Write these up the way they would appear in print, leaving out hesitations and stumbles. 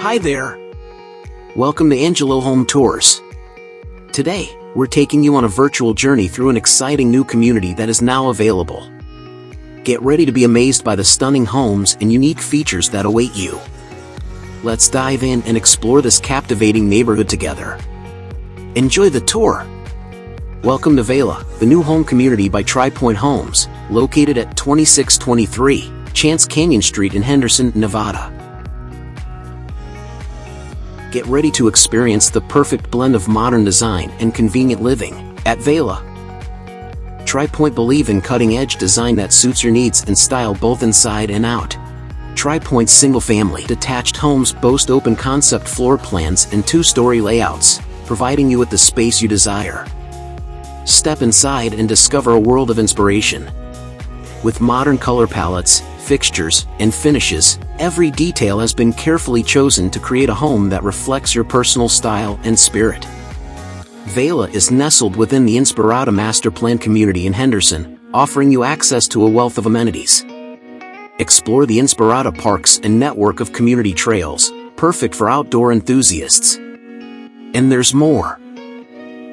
Hi there. Welcome to Angelo Home Tours. Today, we're taking you on a virtual journey through an exciting new community that is now available. Get ready to be amazed by the stunning homes and unique features that await you. Let's dive in and explore this captivating neighborhood together. Enjoy the tour. Welcome to Vela, the new home community by TriPointe Homes, located at 2623 Chance Canyon Street in Henderson, Nevada. Get ready to experience the perfect blend of modern design and convenient living at Vela. TriPointe believe in cutting-edge design that suits your needs and style both inside and out. TriPointe single-family detached homes boast open concept floor plans and two-story layouts, providing you with the space you desire. Step inside and discover a world of inspiration. With modern color palettes, fixtures, and finishes, every detail has been carefully chosen to create a home that reflects your personal style and spirit. Vela is nestled within the Inspirada master plan community in Henderson, offering you access to a wealth of amenities. Explore the Inspirada parks and network of community trails, perfect for outdoor enthusiasts. And there's more.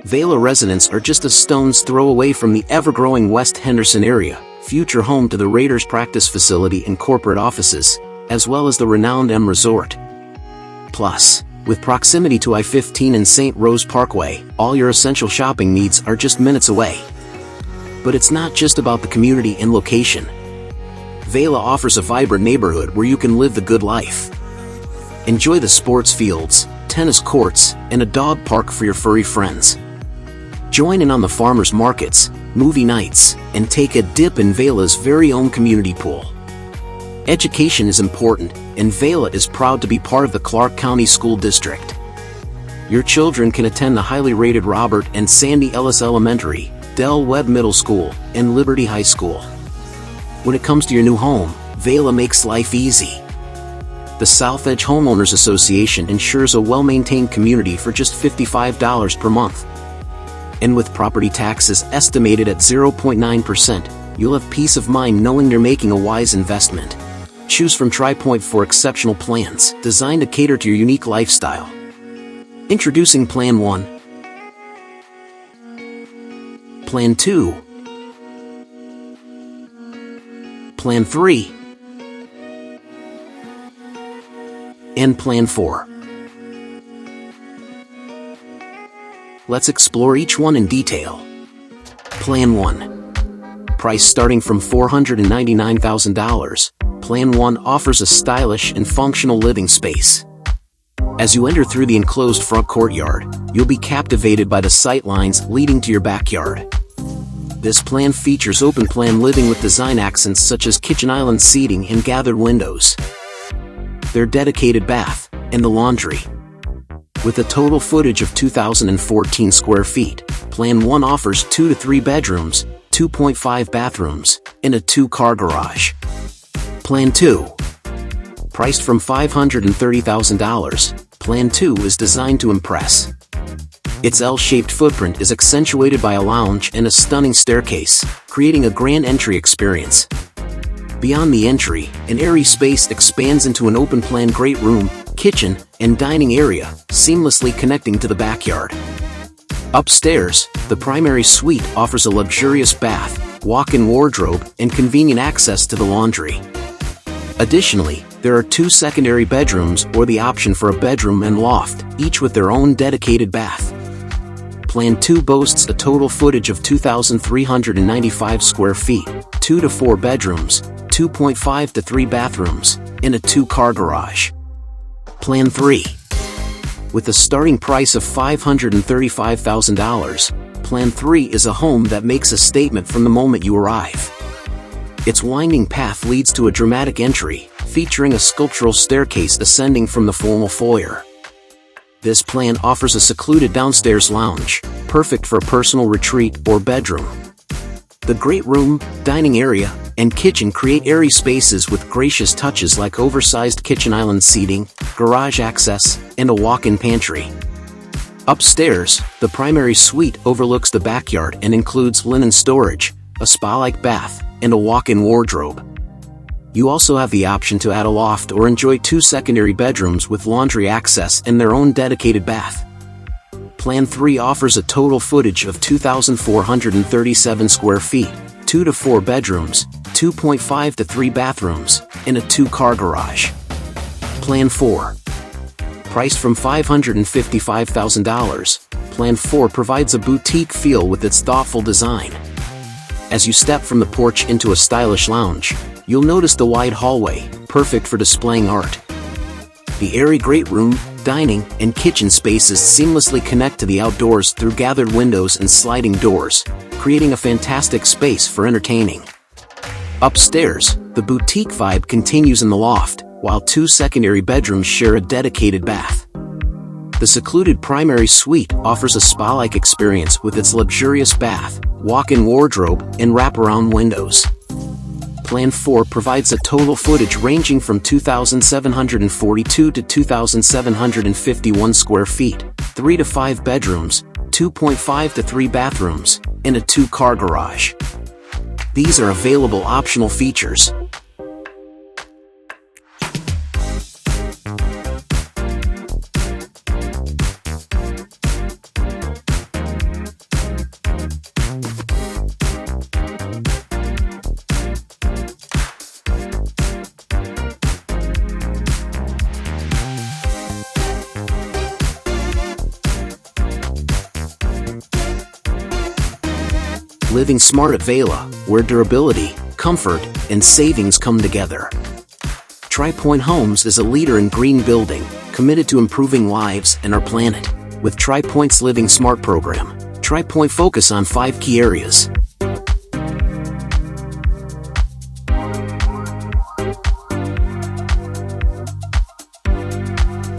Vela residents are just a stone's throw away from the ever-growing West Henderson area, future home to the Raiders practice facility and corporate offices, as well as the renowned M Resort. Plus, with proximity to I-15 and St. Rose Parkway, all your essential shopping needs are just minutes away. But it's not just about the community and location. Vela offers a vibrant neighborhood where you can live the good life. Enjoy the sports fields, tennis courts, and a dog park for your furry friends. Join in on the farmers markets, movie nights, and take a dip in Vela's very own community pool. Education is important, and Vela is proud to be part of the Clark County School District. Your children can attend the highly rated Robert and Sandy Ellis Elementary, Del Webb Middle School, and Liberty High School. When it comes to your new home, Vela makes life easy. The South Edge Homeowners Association ensures a well-maintained community for just $55 per month. And with property taxes estimated at 0.9%, you'll have peace of mind knowing you're making a wise investment. Choose from TriPointe for exceptional plans designed to cater to your unique lifestyle. Introducing Plan 1, Plan 2, Plan 3, and Plan 4. Let's explore each one in detail. Plan 1. Price starting from $499,000. Plan 1 offers a stylish and functional living space. As you enter through the enclosed front courtyard, you'll be captivated by the sight lines leading to your backyard. This plan features open-plan living with design accents such as kitchen island seating and gathered windows. Their dedicated bath, and the laundry. With a total footage of 2,014 square feet, Plan 1 offers 2 to 3 bedrooms, 2.5 bathrooms, and a 2-car garage. Plan 2. Priced from $530,000, Plan 2 is designed to impress. Its L-shaped footprint is accentuated by a lounge and a stunning staircase, creating a grand entry experience. Beyond the entry, an airy space expands into an open-plan great room, kitchen, and dining area, seamlessly connecting to the backyard. Upstairs, the primary suite offers a luxurious bath, walk-in wardrobe, and convenient access to the laundry. Additionally, there are 2 secondary bedrooms or the option for a bedroom and loft, each with their own dedicated bath. Plan 2 boasts a total footage of 2,395 square feet, 2 to 4 bedrooms, 2.5 to 3 bathrooms, and a 2-car garage. Plan 3. With a starting price of $535,000, Plan 3 is a home that makes a statement from the moment you arrive. Its winding path leads to a dramatic entry, featuring a sculptural staircase ascending from the formal foyer. This plan offers a secluded downstairs lounge, perfect for a personal retreat or bedroom. The great room, dining area, and kitchen create airy spaces with gracious touches like oversized kitchen island seating, garage access, and a walk-in pantry. Upstairs, the primary suite overlooks the backyard and includes linen storage, a spa-like bath, and a walk-in wardrobe. You also have the option to add a loft or enjoy 2 secondary bedrooms with laundry access and their own dedicated bath. Plan 3 offers a total footage of 2,437 square feet, 2 to 4 bedrooms, 2.5 to 3 bathrooms, and a 2-car garage. Plan 4. Priced from $555,000, Plan 4 provides a boutique feel with its thoughtful design. As you step from the porch into a stylish lounge, you'll notice the wide hallway, perfect for displaying art. The airy great room, dining, and kitchen spaces seamlessly connect to the outdoors through gathered windows and sliding doors, creating a fantastic space for entertaining. Upstairs, the boutique vibe continues in the loft, while 2 secondary bedrooms share a dedicated bath. The secluded primary suite offers a spa-like experience with its luxurious bath, walk-in wardrobe, and wraparound windows. Plan 4 provides a total footage ranging from 2,742 to 2,751 square feet, 3 to 5 bedrooms, 2.5 to 3 bathrooms, and a 2-car garage. These are available optional features. Living smart at Vela, where durability, comfort, and savings come together. TriPointe Homes is a leader in green building, committed to improving lives and our planet. With TriPointe's Living Smart program, TriPointe focus on 5 key areas.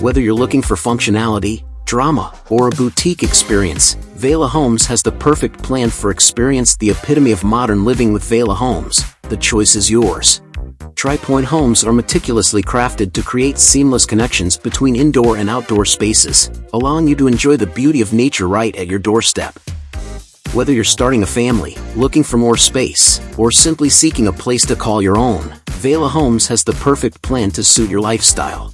Whether you're looking for functionality, drama, or a boutique experience, Vela Homes has the perfect plan for experience, the epitome of modern living with Vela Homes. The choice is yours. TriPointe Homes are meticulously crafted to create seamless connections between indoor and outdoor spaces, allowing you to enjoy the beauty of nature right at your doorstep. Whether you're starting a family, looking for more space, or simply seeking a place to call your own, Vela Homes has the perfect plan to suit your lifestyle.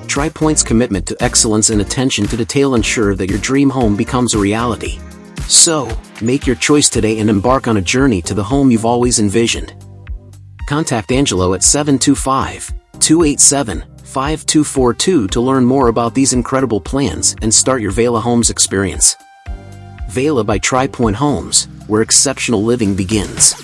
TriPointe's commitment to excellence and attention to detail ensure that your dream home becomes a reality. So, make your choice today and embark on a journey to the home you've always envisioned. Contact Angelo at 725-287-5242 to learn more about these incredible plans and start your Vela Homes experience. Vela by TriPointe Homes, where exceptional living begins.